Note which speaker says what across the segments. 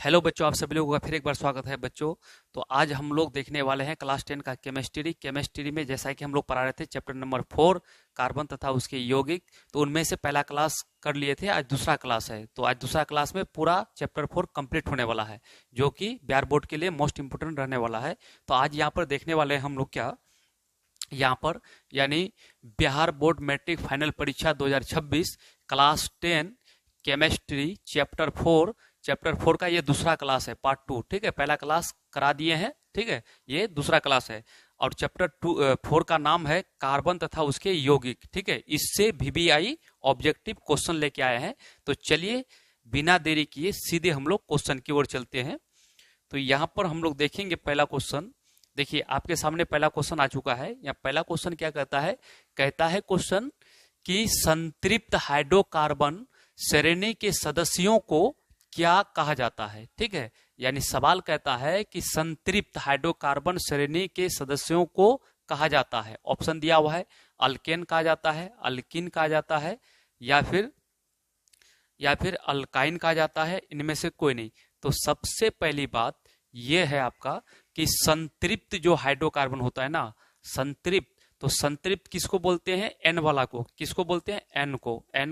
Speaker 1: Hello बच्चों, आप सभी लोगों का फिर एक बार स्वागत है बच्चों। तो आज हम लोग देखने वाले हैं क्लास 10 का केमिस्ट्री में जैसा कि हम लोग पढ़ा रहे थे चैप्टर नंबर 4 कार्बन तथा उसके यौगिक। तो उनमें से पहला क्लास कर लिए थे, आज दूसरा क्लास है। तो आज दूसरा क्लास में पूरा चैप्टर 4 कंप्लीट होने वाला है, जो कि बिहार बोर्ड के लिए मोस्ट इंपोर्टेंट रहने वाला है। तो आज यहाँ पर देखने वाले हैं हम लोग क्या, यहाँ पर यानी बिहार बोर्ड मैट्रिक फाइनल परीक्षा 2026 क्लास 10 केमिस्ट्री चैप्टर 4 का ये दूसरा क्लास है, पार्ट 2। ठीक है, पहला क्लास करा दिए हैं, ठीक है, ये दूसरा क्लास है। और चैप्टर 4 का नाम है कार्बन तथा उसके यौगिक। ठीक है, इससे VBI ऑब्जेक्टिव क्वेश्चन लेके आए हैं। तो चलिए बिना देरी किए सीधे हम लोग क्वेश्चन की ओर चलते हैं। तो यहाँ पर हम लोग देखेंगे पहला क्वेश्चन। देखिए आपके सामने पहला क्वेश्चन आ चुका है। यहाँ पहला क्वेश्चन क्या कहता है क्वेश्चन कि संतृप्त हाइड्रोकार्बन श्रेणी के सदस्यों को क्या कहा जाता है। ठीक है, यानी सवाल कहता है कि संतृप्त हाइड्रोकार्बन श्रेणी के सदस्यों को कहा जाता है। ऑप्शन दिया हुआ है, अल्केन कहा जाता है, अल्किन कहा जाता है, या फिर अल्काइन कहा जाता है, इनमें से कोई नहीं। तो सबसे पहली बात यह है आपका कि संतृप्त जो हाइड्रोकार्बन होता है ना, संतृप्त, तो संतृप्त किसको बोलते हैं? एन वाला को। किसको बोलते हैं? एन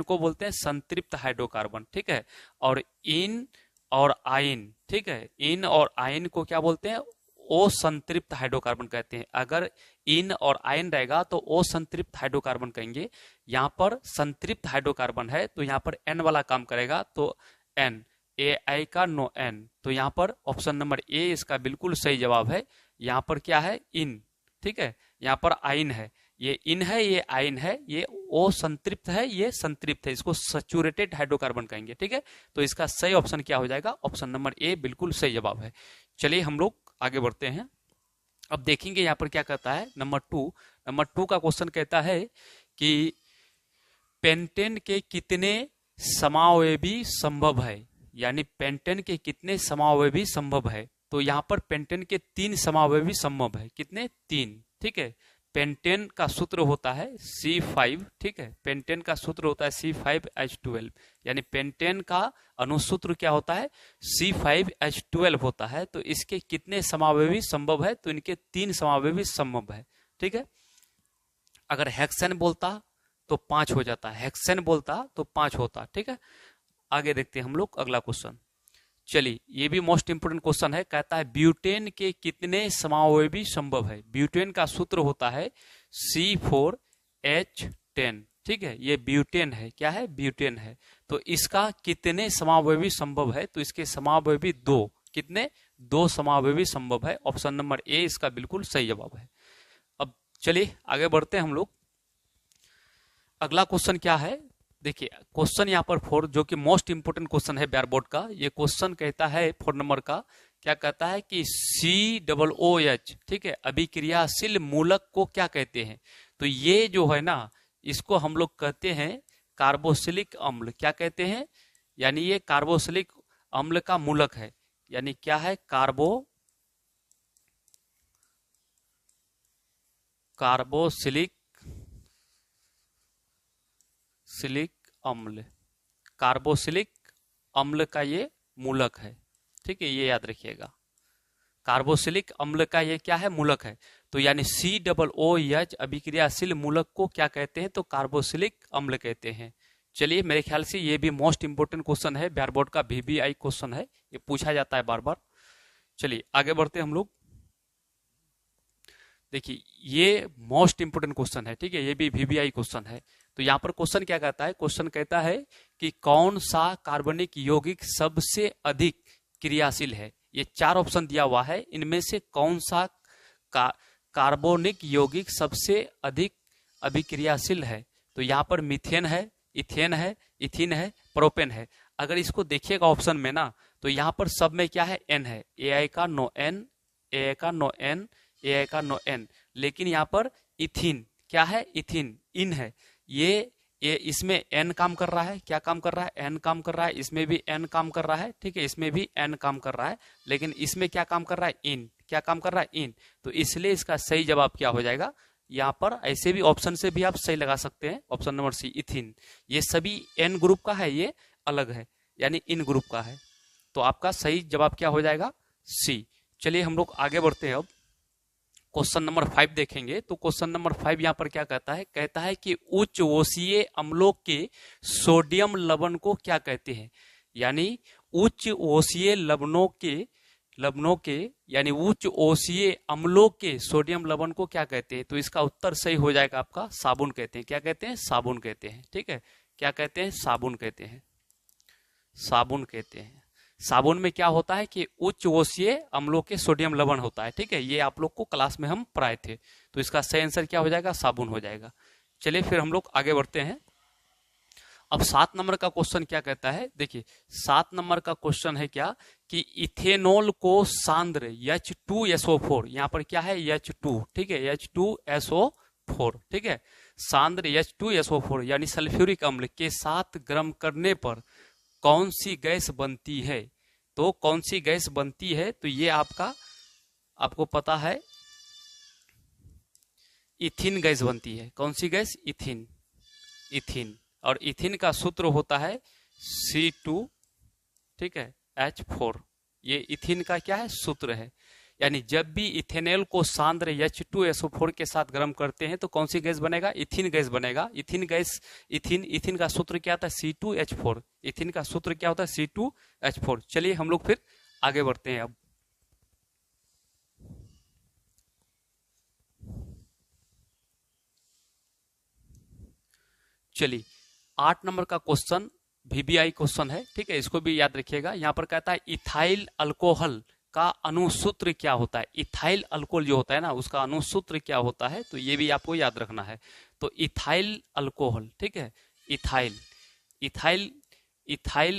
Speaker 1: को बोलते हैं संतृप्त हाइड्रोकार्बन। ठीक है, और इन और आइन, ठीक है, इन और आइन को क्या बोलते हैं? ओ संतृप्त हाइड्रोकार्बन कहते हैं। अगर इन और आइन रहेगा तो ओ संतृप्त हाइड्रोकार्बन कहेंगे। यहाँ पर संतृप्त हाइड्रोकार्बन है तो यहाँ पर एन वाला काम करेगा, तो एन, ए आई का नो एन। तो यहाँ पर ऑप्शन नंबर ए इसका बिल्कुल सही जवाब है। यहाँ पर क्या है? इन। ठीक है, यहाँ पर आइन है, ये इन है, ये आइन है, ये ओ संतृप्त है, ये संतृप्त है, इसको सैचुरेटेड हाइड्रोकार्बन कहेंगे। ठीक है, तो इसका सही ऑप्शन क्या हो जाएगा? ऑप्शन नंबर ए बिल्कुल सही जवाब है। चलिए हम लोग आगे बढ़ते हैं। अब देखेंगे यहाँ पर क्या कहता है। नंबर टू का क्वेश्चन कहता है कि पेंटेन के कितने समावयवी संभव है, यानी पेंटेन के कितने समावयवी संभव है। तो यहाँ पर पेंटेन के 3 समावयवी संभव है। कितने? 3। ठीक है, पेंटेन का सूत्र होता है C5। ठीक है, पेंटेन का सूत्र होता है C5H12, यानी पेंटेन का अनुसूत्र क्या होता है? C5H12 होता है। तो इसके कितने समावयवी संभव है? तो इनके 3 समावयवी संभव है। ठीक है, अगर हेक्सेन बोलता तो 5 हो जाता, हेक्सेन बोलता तो 5 होता। ठीक है, आगे देखते हैं हम लोग अगला क्वेश्चन। चलिए, ये भी मोस्ट इंपोर्टेंट क्वेश्चन है। कहता है ब्यूटेन के कितने समावयवी संभव है। ब्यूटेन का सूत्र होता है C4H10। ठीक है, ये ब्यूटेन है। क्या है? ब्यूटेन है। तो इसका कितने समावयवी संभव है? तो इसके समावयवी 2। कितने? 2 समावयवी संभव है। ऑप्शन नंबर ए इसका बिल्कुल सही जवाब है। अब चलिए आगे बढ़ते हैं हम लोग। अगला क्वेश्चन क्या है? देखिए क्वेश्चन यहाँ पर 4 जो कि मोस्ट इंपोर्टेंट क्वेश्चन है बिहार बोर्ड का। ये क्वेश्चन कहता है 4 नंबर का, क्या कहता है कि COOH, ठीक है, अभिक्रियाशील मूलक को क्या कहते हैं। तो ये जो है ना, इसको हम लोग कहते हैं कार्बोक्सिलिक अम्ल। क्या कहते हैं? यानी ये कार्बोक्सिलिक अम्ल का मूलक है। यानी क्या है? कार्बोक्सिलिक अम्ल, कार्बोक्सिलिक अम्ल का ये मूलक है। ठीक है, ये याद रखिएगा, कार्बोक्सिलिक अम्ल का ये क्या है? मूलक है। तो यानी COOH अभिक्रियाशील मूलक को क्या कहते हैं? तो कार्बोक्सिलिक अम्ल कहते हैं। चलिए, मेरे ख्याल से ये भी मोस्ट इंपोर्टेंट क्वेश्चन है, बिहार बोर्ड का VBI क्वेश्चन है, ये पूछा जाता है बार बार। चलिए आगे बढ़ते हैं हम लोग। देखिए ये मोस्ट इंपोर्टेंट क्वेश्चन है। ठीक है, ये भी VBI क्वेश्चन है। तो यहाँ पर क्वेश्चन क्या कहता है? क्वेश्चन कहता है कि कौन सा कार्बनिक यौगिक सबसे अधिक क्रियाशील है। ये 4 ऑप्शन दिया हुआ है, इनमें से कौन सा कार्बनिक यौगिक सबसे अधिक अभिक्रियाशील है। तो यहाँ पर मीथेन है, इथेन है, इथिन है, प्रोपेन है। अगर इसको देखिएगा ऑप्शन में ना, तो यहाँ पर सब में क्या है? एन है। AI का नो एन, AI का नो एन, AI का नो एन। लेकिन यहाँ पर इथिन क्या है? इथिन इन है। ये इसमें एन काम कर रहा है। क्या काम कर रहा है? एन काम कर रहा है। इसमें भी एन काम कर रहा है। ठीक है, इसमें भी एन काम कर रहा है। लेकिन इसमें क्या काम कर रहा है? इन। क्या काम कर रहा है? इन। तो इसलिए इसका सही जवाब क्या हो जाएगा? यहाँ पर ऐसे भी ऑप्शन से भी आप सही लगा सकते हैं, ऑप्शन नंबर सी इथिन। ये सभी एन ग्रुप का है, ये अलग है, यानी इन ग्रुप का है। तो आपका सही जवाब क्या हो जाएगा? सी। चलिए हम लोग आगे बढ़ते हैं। अब क्वेश्चन नंबर 5 देखेंगे। तो क्वेश्चन नंबर 5 यहाँ पर क्या कहता है? कहता है कि उच्च ओसीय अम्लों के सोडियम लवण को क्या कहते हैं? यानी उच्च ओसीय लवणों के यानी उच्च ओसीय अम्लों के सोडियम लवण को क्या कहते हैं? तो इसका उत्तर सही हो जाएगा आपका साबुन कहते हैं। क्या कहते हैं? साबुन कहते हैं। ठीक है, क्या कहते हैं? साबुन कहते हैं। साबुन कहते हैं। साबुन में क्या होता है कि उच्च ओसीय अम्लों के सोडियम लवण होता है। ठीक है, ये आप लोग को क्लास में हम पढ़ाए थे। तो इसका सही आंसर क्या हो जाएगा? साबुन हो जाएगा। चलिए फिर हम लोग आगे बढ़ते हैं। अब 7 नंबर का क्वेश्चन क्या कहता है? देखिए 7 नंबर का क्वेश्चन है क्या कि इथेनॉल को सांद्र H2SO4, यहाँ पर क्या है? H2, ठीक है, H2SO4, ठीक है, सांद्र H2SO4 यानी सल्फ्यूरिक अम्ल के साथ गर्म करने पर कौन सी गैस बनती है? तो कौन सी गैस बनती है? तो ये आपको पता है इथिन गैस बनती है। कौन सी गैस? इथिन। और इथिन का सूत्र होता है C2, ठीक है, H4। ये इथिन का क्या है? सूत्र है। यानी जब भी इथेनॉल को सांद्र H2SO4 के साथ गर्म करते हैं तो कौन सी गैस बनेगा? इथिन गैस बनेगा। इथिन का सूत्र क्या होता है? C2H4। इथिन का सूत्र क्या होता है? C2H4। चलिए हम लोग फिर आगे बढ़ते हैं। अब चलिए 8 नंबर का क्वेश्चन VBI क्वेश्चन है। ठीक है, इसको भी याद रखिएगा। यहाँ पर कहता है इथाइल अल्कोहल का अनुसूत्र क्या होता है? इथाइल अल्कोहल जो होता है ना, उसका अनुसूत्र क्या होता है? तो ये भी आपको याद रखना है। तो इथाइल अल्कोहल, ठीक है, इथाइल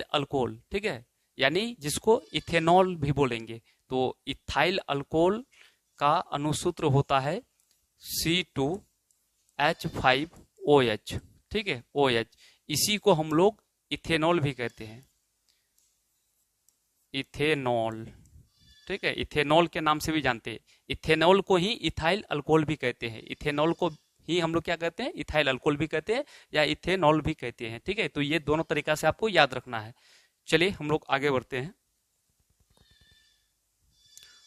Speaker 1: अल्कोहल, ठीक है, यानी जिसको इथेनॉल भी बोलेंगे। तो इथाइल अल्कोहल का अनुसूत्र होता है C2H5OH, ठीक है, OH। इसी को हम लोग इथेनॉल भी कहते हैं, इथेनॉल, ठीक है, इथेनॉल के नाम से भी जानते हैं। इथेनॉल को ही इथाइल अल्कोहल भी कहते हैं। इथेनॉल को ही हम लोग क्या कहते हैं? इथाइल अल्कोहल भी कहते हैं या इथेनॉल भी कहते हैं। ठीक है, तो ये दोनों तरीका से आपको याद रखना है। चलिए हम लोग आगे बढ़ते हैं।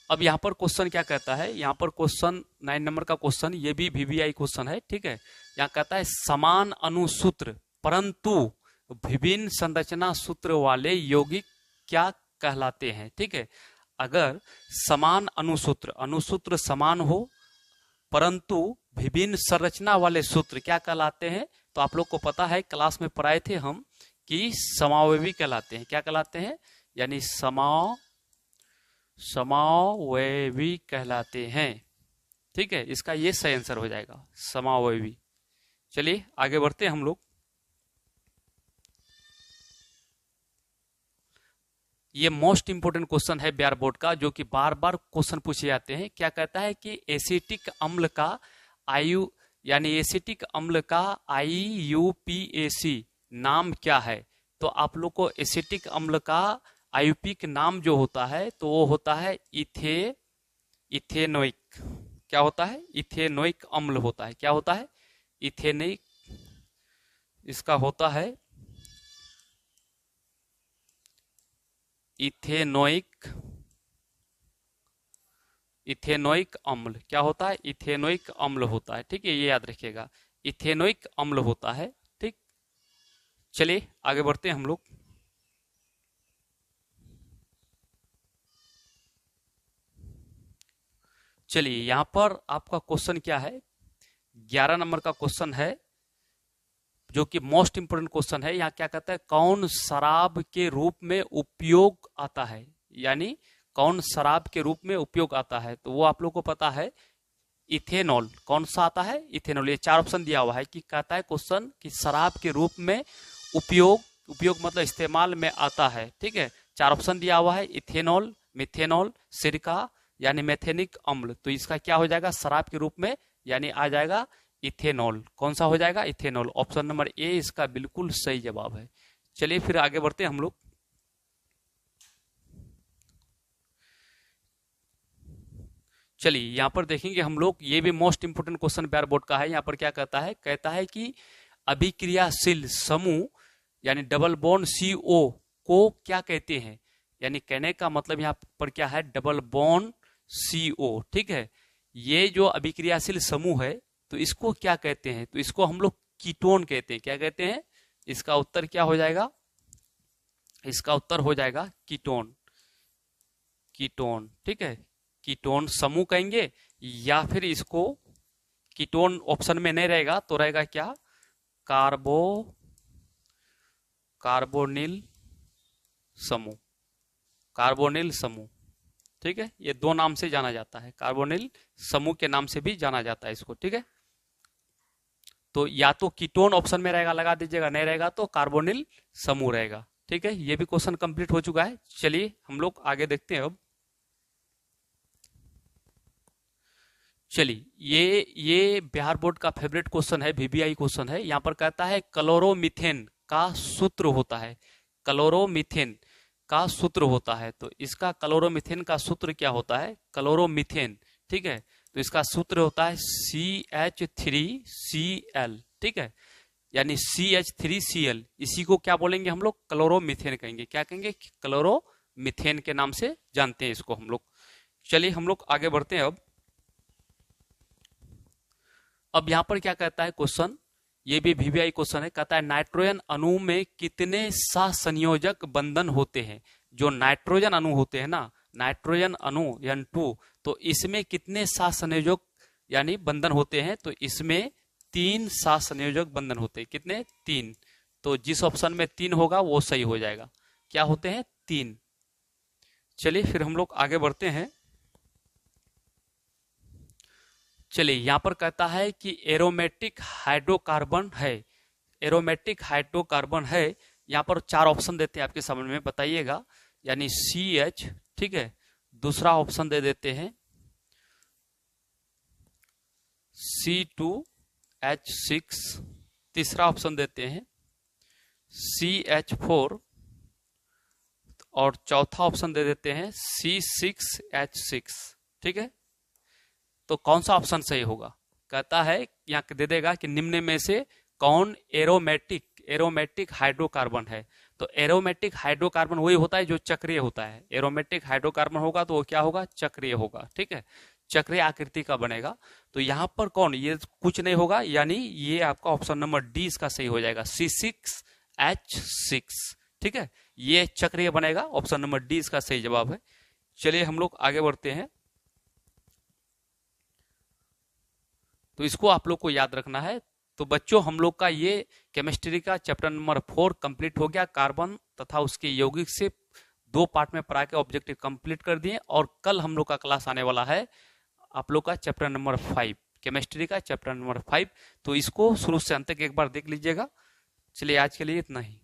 Speaker 1: अब यहाँ पर क्वेश्चन क्या कहता है? यहाँ पर क्वेश्चन 9 नंबर का क्वेश्चन, ये भी VBI क्वेश्चन है। ठीक है, यहाँ कहता है समान अनुसूत्र परंतु विभिन्न संरचना सूत्र वाले यौगिक क्या कहलाते हैं? ठीक है, अगर समान अनुसूत्र समान हो परंतु विभिन्न संरचना वाले सूत्र क्या कहलाते हैं? तो आप लोग को पता है, क्लास में पढ़ाए थे हम कि समावयवी कहलाते हैं। क्या कहलाते हैं? यानी समावयवी कहलाते हैं। ठीक है, इसका ये सही आंसर हो जाएगा, समावयवी। चलिए आगे बढ़ते हैं हम लोग। ये मोस्ट इंपोर्टेंट क्वेश्चन है बिहार बोर्ड का, जो कि बार बार क्वेश्चन पूछे जाते हैं। क्या कहता है कि एसिटिक अम्ल का एसिटिक अम्ल का IUPAC नाम क्या है? तो आप लोग को एसिटिक अम्ल का IUPAC नाम जो होता है तो वो होता है इथेनोइक। क्या होता है? इथेनोइक अम्ल होता है। क्या होता है? इथेनिक, इसका होता है इथेनोइक अम्ल। क्या होता है? इथेनोइक अम्ल होता है। ठीक है, ये याद रखिएगा, इथेनोइक अम्ल होता है। ठीक, चलिए आगे बढ़ते हैं हम लोग। चलिए यहां पर आपका क्वेश्चन क्या है? 11 नंबर का क्वेश्चन है, जो कि मोस्ट इंपोर्टेंट क्वेश्चन है। यहाँ क्या कहता है? कौन शराब के रूप में उपयोग आता है? यानी कौन शराब के रूप में उपयोग आता है? तो वो आप लोग को पता है, इथेनॉल। कौन सा आता है? इथेनॉल। ये 4 ऑप्शन दिया हुआ है कि कहता है क्वेश्चन कि शराब के रूप में उपयोग मतलब इस्तेमाल में आता है। ठीक है, 4 ऑप्शन दिया हुआ है, इथेनॉल, मिथेनॉल, सिरका यानी मेथेनिक अम्ल। तो इसका क्या हो जाएगा? शराब के रूप में, यानी आ जाएगा इथेनॉल। कौन सा हो जाएगा? इथेनॉल। ऑप्शन नंबर ए इसका बिल्कुल सही जवाब है। चलिए फिर आगे बढ़ते हैं हम लोग। चलिए यहां पर देखेंगे हम लोग, ये भी most important question Bihar board का है। यहां पर क्या कहता है? कहता है कि अभिक्रियाशील समूह यानी डबल बॉन्ड CO को क्या कहते हैं? यानी कहने का मतलब यहाँ पर क्या है, डबल बॉन्ड CO, ठीक है। ये जो अभिक्रियाशील समूह है तो इसको क्या कहते हैं, तो इसको हम लोग कीटोन कहते हैं। क्या कहते हैं, इसका उत्तर क्या हो जाएगा, इसका उत्तर हो जाएगा कीटोन, कीटोन, ठीक है। कीटोन समूह कहेंगे, या फिर इसको कीटोन ऑप्शन में नहीं रहेगा तो रहेगा क्या, कार्बोनिल समूह, कार्बोनिल समूह, ठीक है। ये दो नाम से जाना जाता है, कार्बोनिल समूह के नाम से भी जाना जाता है इसको, ठीक है। तो या तो कीटोन ऑप्शन में रहेगा, लगा दीजिएगा, नहीं रहेगा तो कार्बोनिल समूह रहेगा, ठीक है। ये भी क्वेश्चन कंप्लीट हो चुका है। चलिए हम लोग आगे देखते हैं अब। चलिए ये बिहार बोर्ड का फेवरेट क्वेश्चन है, VBI क्वेश्चन है। यहाँ पर कहता है क्लोरोमीथेन का सूत्र होता है, क्लोरोमीथेन का सूत्र होता है। तो इसका क्लोरोमीथेन का सूत्र क्या होता है, क्लोरोमीथेन, ठीक है। तो इसका सूत्र होता है CH3Cl, ठीक है। यानी CH3Cl, इसी को क्या बोलेंगे हम लोग, क्लोरोमीथेन कहेंगे। क्या कहेंगे, क्लोरोमीथेन के नाम से जानते हैं इसको हम लोग। चलिए हम लोग आगे बढ़ते हैं अब यहाँ पर क्या कहता है क्वेश्चन, ये भी VBI क्वेश्चन है। कहता है नाइट्रोजन अणु में कितने सहसंयोजक बंधन होते हैं। जो नाइट्रोजन अणु होते हैं ना, नाइट्रोजन अणु N2, तो इसमें कितने सहसंयोजक यानी बंधन होते हैं, तो इसमें 3 सहसंयोजक बंधन होते हैं। कितने, 3। तो जिस ऑप्शन में 3 होगा वो सही हो जाएगा। क्या होते हैं, 3। चलिए फिर हम लोग आगे बढ़ते हैं। चलिए यहाँ पर कहता है कि एरोमेटिक हाइड्रोकार्बन है, एरोमेटिक हाइड्रोकार्बन है। यहाँ पर 4 ऑप्शन देते हैं आपके समझ में, बताइएगा। यानी CH, ठीक है। दूसरा ऑप्शन दे देते हैं C2H6, तीसरा ऑप्शन देते हैं CH4, और चौथा ऑप्शन दे देते हैं C6H6, ठीक है। तो कौन सा ऑप्शन सही होगा, कहता है यहाँ दे देगा कि निम्न में से कौन एरोमेटिक हाइड्रोकार्बन है। तो एरोमेटिक हाइड्रोकार्बन वही होता है जो चक्रीय होता है। एरोमेटिक हाइड्रोकार्बन होगा तो वो क्या होगा, चक्रीय होगा, ठीक है। चक्रीय आकृति का बनेगा। तो यहाँ पर कौन, ये कुछ नहीं होगा, यानी ये आपका ऑप्शन नंबर डी इसका सही हो जाएगा, C6H6, ठीक है। ये चक्रीय बनेगा, ऑप्शन नंबर डी इसका सही जवाब है। चलिए हम लोग आगे बढ़ते हैं। तो इसको आप लोग को याद रखना है। तो बच्चों हम लोग का ये केमिस्ट्री का चैप्टर नंबर 4 कंप्लीट हो गया। कार्बन तथा उसके यौगिक से 2 पार्ट में पढ़ा के ऑब्जेक्टिव कंप्लीट कर दिए। और कल हम लोग का क्लास आने वाला है आप लोग का चैप्टर नंबर 5, केमिस्ट्री का चैप्टर नंबर 5। तो इसको शुरू से अंत तक एक बार देख लीजिएगा। चलिए आज के लिए इतना ही।